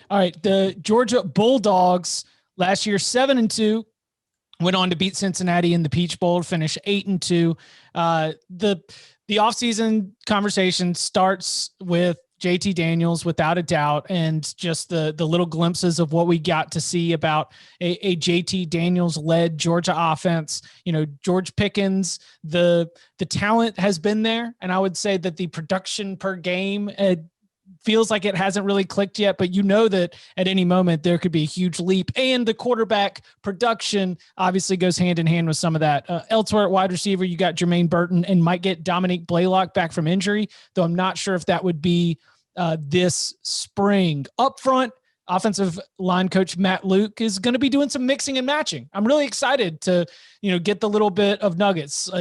All right, the Georgia Bulldogs last year 7-2 went on to beat Cincinnati in the Peach Bowl, finish 8-2. The offseason conversation starts with JT Daniels, without a doubt, and just the little glimpses of what we got to see about a JT Daniels led Georgia offense. George Pickens, the talent has been there, and I would say that the production per game feels like it hasn't really clicked yet, but that at any moment there could be a huge leap, and the quarterback production obviously goes hand in hand with some of that. Elsewhere at wide receiver, you got Jermaine Burton and might get Dominique Blaylock back from injury, though I'm not sure if that would be this spring. Up front, offensive line coach Matt Luke is going to be doing some mixing and matching. I'm really excited to, get the little bit of nuggets.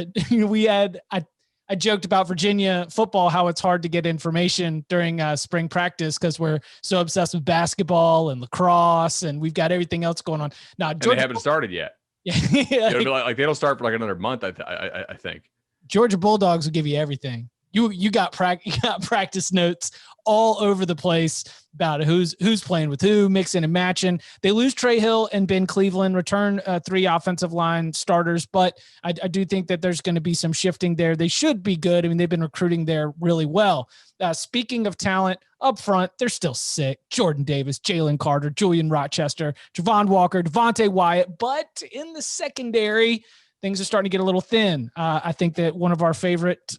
I joked about Virginia football, how it's hard to get information during spring practice because we're so obsessed with basketball and lacrosse, and we've got everything else going on. Now, Georgia, they haven't started yet. Yeah, it'll be like they don't start for like another month. I think Georgia Bulldogs will give you everything. You got practice notes all over the place about who's playing with who, mixing and matching. They lose Trey Hill and Ben Cleveland, return 3 offensive line starters, but I do think that there's going to be some shifting there. They should be good. I mean, they've been recruiting there really well. Speaking of talent up front, they're still sick. Jordan Davis, Jalen Carter, Julian Rochester, Javon Walker, Devontae Wyatt, but in the secondary, things are starting to get a little thin. I think that one of our favorite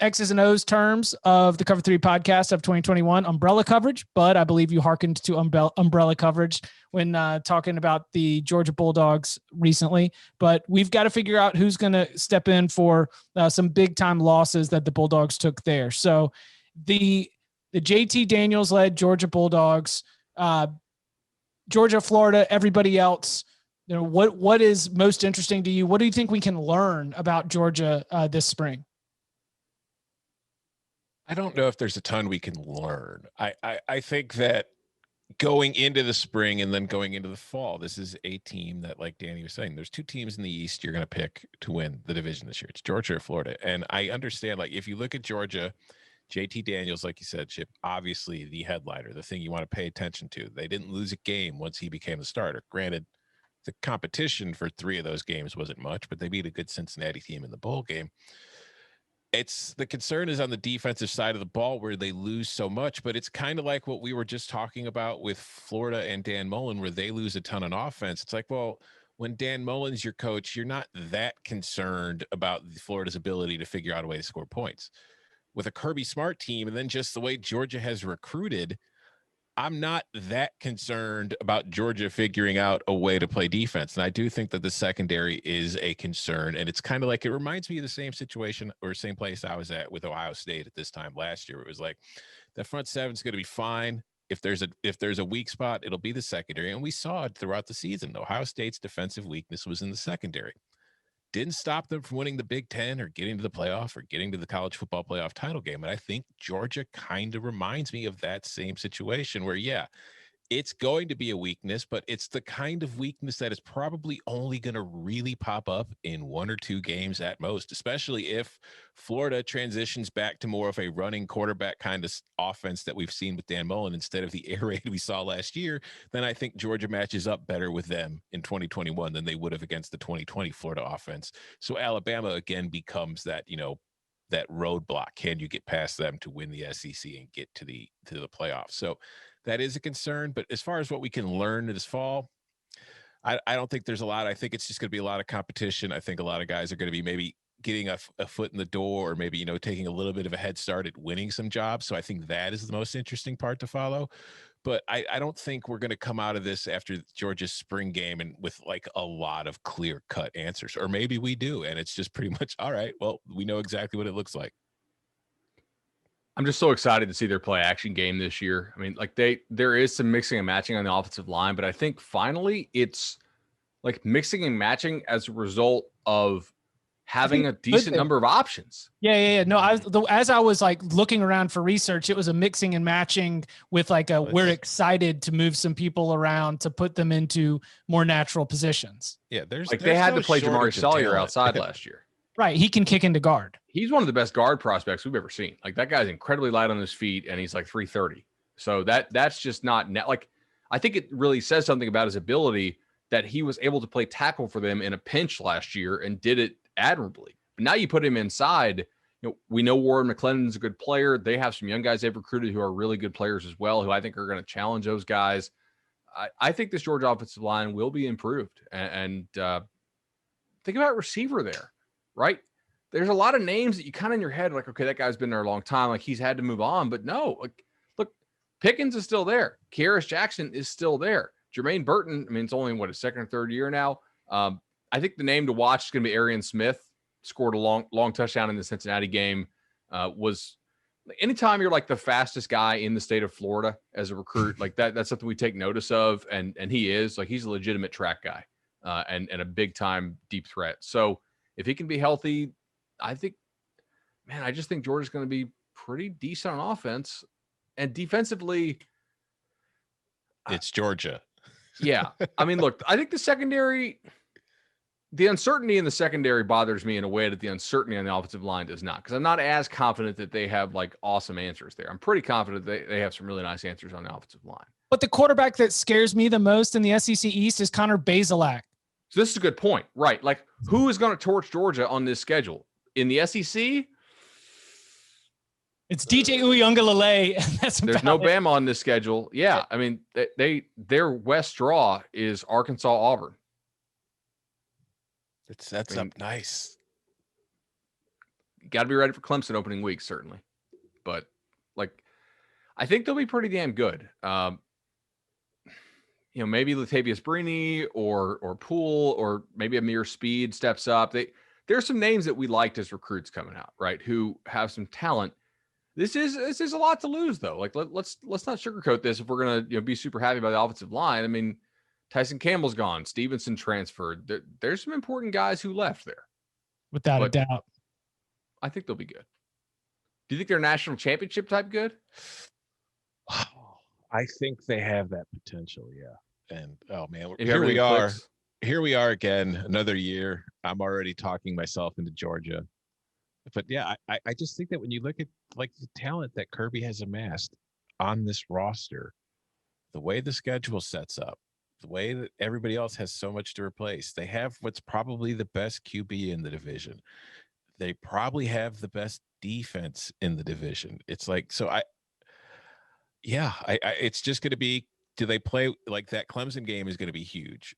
X's and O's terms of the Cover 3 podcast of 2021, umbrella coverage, but I believe you hearkened to umbrella coverage when talking about the Georgia Bulldogs recently. But we've got to figure out who's going to step in for some big time losses that the Bulldogs took there. So the JT Daniels led Georgia Bulldogs, Georgia, Florida, everybody else. What is most interesting to you? What do you think we can learn about Georgia this spring? I don't know if there's a ton we can learn. I think that going into the spring and then going into the fall, this is a team that, like Danny was saying, there's 2 teams in the East you're going to pick to win the division this year. It's Georgia or Florida. And I understand, like, if you look at Georgia, JT Daniels, like you said, Chip, obviously the headliner, the thing you want to pay attention to. They didn't lose a game once he became the starter. Granted, the competition for 3 of those games wasn't much, but they beat a good Cincinnati team in the bowl game. It's the concern is on the defensive side of the ball where they lose so much, but it's kind of like what we were just talking about with Florida and Dan Mullen, where they lose a ton on offense. It's like, well, when Dan Mullen's your coach, you're not that concerned about Florida's ability to figure out a way to score points. With a Kirby Smart team, and then just the way Georgia has recruited, I'm not that concerned about Georgia figuring out a way to play defense. And I do think that the secondary is a concern. And it's kind of like, it reminds me of the same situation or same place I was at with Ohio State at this time last year. It was like, the front seven's going to be fine. If there's a weak spot, it'll be the secondary. And we saw it throughout the season. Ohio State's defensive weakness was in the secondary. Didn't stop them from winning the Big Ten or getting to the playoff or getting to the college football playoff title game. And I think Georgia kind of reminds me of that same situation where, yeah, it's going to be a weakness, but it's the kind of weakness that is probably only going to really pop up in 1 or 2 games at most, especially if Florida transitions back to more of a running quarterback kind of offense that we've seen with Dan Mullen instead of the air raid we saw last year. Then I think Georgia matches up better with them in 2021 than they would have against the 2020 Florida offense. So Alabama again becomes that, that roadblock. Can you get past them to win the SEC and get to the playoffs? So that is a concern. But as far as what we can learn this fall, I don't think there's a lot. I think it's just going to be a lot of competition. I think a lot of guys are going to be maybe getting a foot in the door or maybe, taking a little bit of a head start at winning some jobs. So I think that is the most interesting part to follow. But I don't think we're going to come out of this after Georgia's spring game and with like a lot of clear cut answers, or maybe we do. And it's just pretty much, all right, well, we know exactly what it looks like. I'm just so excited to see their play action game this year. I mean, like there is some mixing and matching on the offensive line, but I think finally it's like mixing and matching as a result of having a decent number of options. Yeah. No, as I was like looking around for research, it was a mixing and matching with like we're excited to move some people around to put them into more natural positions. Yeah, they had to play Jamar Salyer outside last year. Right. He can kick into guard. He's one of the best guard prospects we've ever seen. Like that guy's incredibly light on his feet and he's like 330. So that's just not like, I think it really says something about his ability that he was able to play tackle for them in a pinch last year and did it admirably. But now you put him inside. We know Warren McClendon's a good player. They have some young guys they've recruited who are really good players as well, who I think are going to challenge those guys. I think this Georgia offensive line will be improved. And think about receiver there, right? There's a lot of names that you kind of in your head, like, okay, that guy's been there a long time. Like, he's had to move on. But no, like, look, Pickens is still there. Kearis Jackson is still there. Jermaine Burton, I mean, it's only, his second or third year now. I think the name to watch is going to be Arian Smith. Scored a long touchdown in the Cincinnati game. Was anytime you're like the fastest guy in the state of Florida as a recruit, like that's something we take notice of. And he is like, he's a legitimate track guy and a big time deep threat. So if he can be healthy, I just think Georgia's going to be pretty decent on offense and defensively. It's Georgia. Yeah. I mean, look, I think the uncertainty in the secondary bothers me in a way that the uncertainty on the offensive line does not, because I'm not as confident that they have like awesome answers there. I'm pretty confident they have some really nice answers on the offensive line. But the quarterback that scares me the most in the SEC East is Connor Bazelak. So this is a good point, right? Like, who is going to torch Georgia on this schedule in the SEC? It's DJ Uiagalelei. There's no Bama on this schedule. Yeah, I mean, their West draw is Arkansas, Auburn. It sets up nice. You got to be ready for Clemson opening week, certainly. But like, I think they'll be pretty damn good. Maybe Latavius Brini or Poole or maybe Amir Speed steps up. There's some names that we liked as recruits coming out, right? Who have some talent. This is a lot to lose though. Like let's not sugarcoat this if we're gonna be super happy about the offensive line. I mean, Tyson Campbell's gone. Stevenson transferred. There's some important guys who left there. Without a doubt. I think they'll be good. Do you think they're national championship type good? I think they have that potential, yeah. And, oh, man, If here we everything are. clicks. Here we are again, another year. I'm already talking myself into Georgia. But, yeah, I just think that when you look at, like, the talent that Kirby has amassed on this roster, the way the schedule sets up, the way that everybody else has so much to replace. They have what's probably the best QB in the division. They probably have the best defense in the division. It's like, so it's just going to be, do they play like that? Clemson game is going to be huge,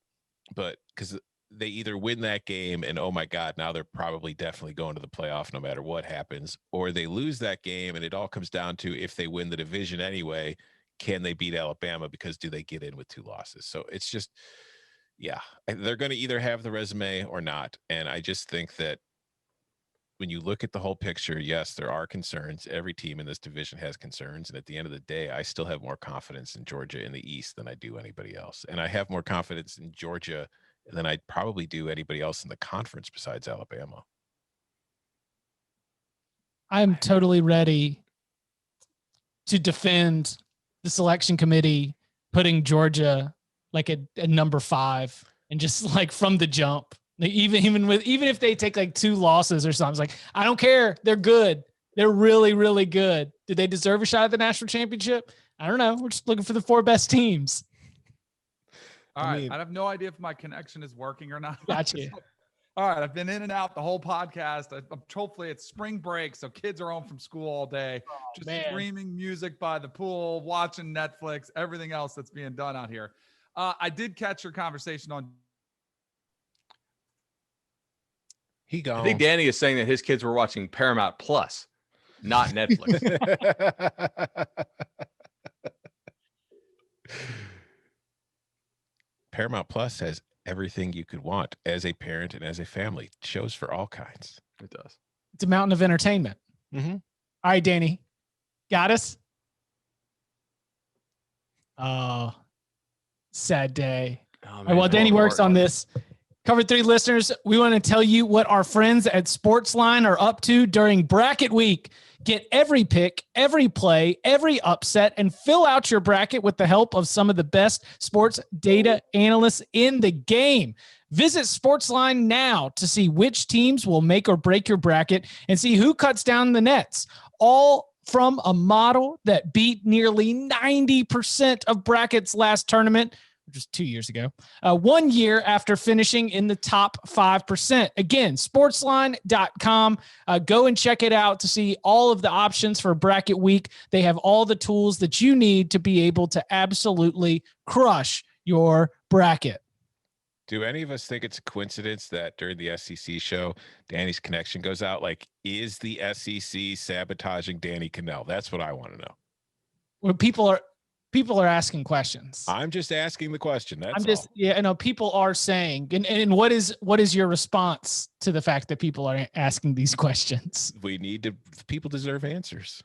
but because they either win that game and, oh my God, now they're probably definitely going to the playoff no matter what happens, or they lose that game and it all comes down to if they win the division anyway, can they beat Alabama, because do they get in with 2 losses? So it's just, they're going to either have the resume or not. And I just think that when you look at the whole picture, yes, there are concerns. Every team in this division has concerns. And at the end of the day, I still have more confidence in Georgia in the East than I do anybody else. And I have more confidence in Georgia than I probably do anybody else in the conference besides Alabama. I'm totally ready to defend the selection committee putting Georgia like a number 5 and just like from the jump, even if they take like 2 losses or something, it's like, I don't care. They're good. They're really, really good. Do they deserve a shot at the national championship? I don't know. We're just looking for the 4 best teams. All right. I have no idea if my connection is working or not. Gotcha. All right. I've been in and out the whole podcast. Hopefully it's spring break, so kids are home from school all day, streaming music by the pool, watching Netflix, everything else that's being done out here. I did catch your conversation on. I think Danny is saying that his kids were watching Paramount Plus, not Netflix. Paramount Plus has everything you could want as a parent and as a family. Shows for all kinds. It does. It's a mountain of entertainment. Mm-hmm. All right, Danny. Got us? Oh, sad day. Oh, man, while Danny works on this, Cover 3 listeners, we want to tell you what our friends at Sportsline are up to during bracket week. Get every pick, every play, every upset, and fill out your bracket with the help of some of the best sports data analysts in the game. Visit Sportsline now to see which teams will make or break your bracket and see who cuts down the nets. All from a model that beat nearly 90% of brackets last tournament, which was 2 years ago, 1 year after finishing in the top 5%. Again, sportsline.com. Go and check it out to see all of the options for bracket week. They have all the tools that you need to be able to absolutely crush your bracket. Do any of us think it's a coincidence that during the SEC show, Danny's connection goes out? Like, is the SEC sabotaging Danny Cannell? That's what I want to know. Well, people are asking questions. I'm just asking the question. That's all. Yeah, I know people are saying, and what is your response to the fact that people are asking these questions? People deserve answers.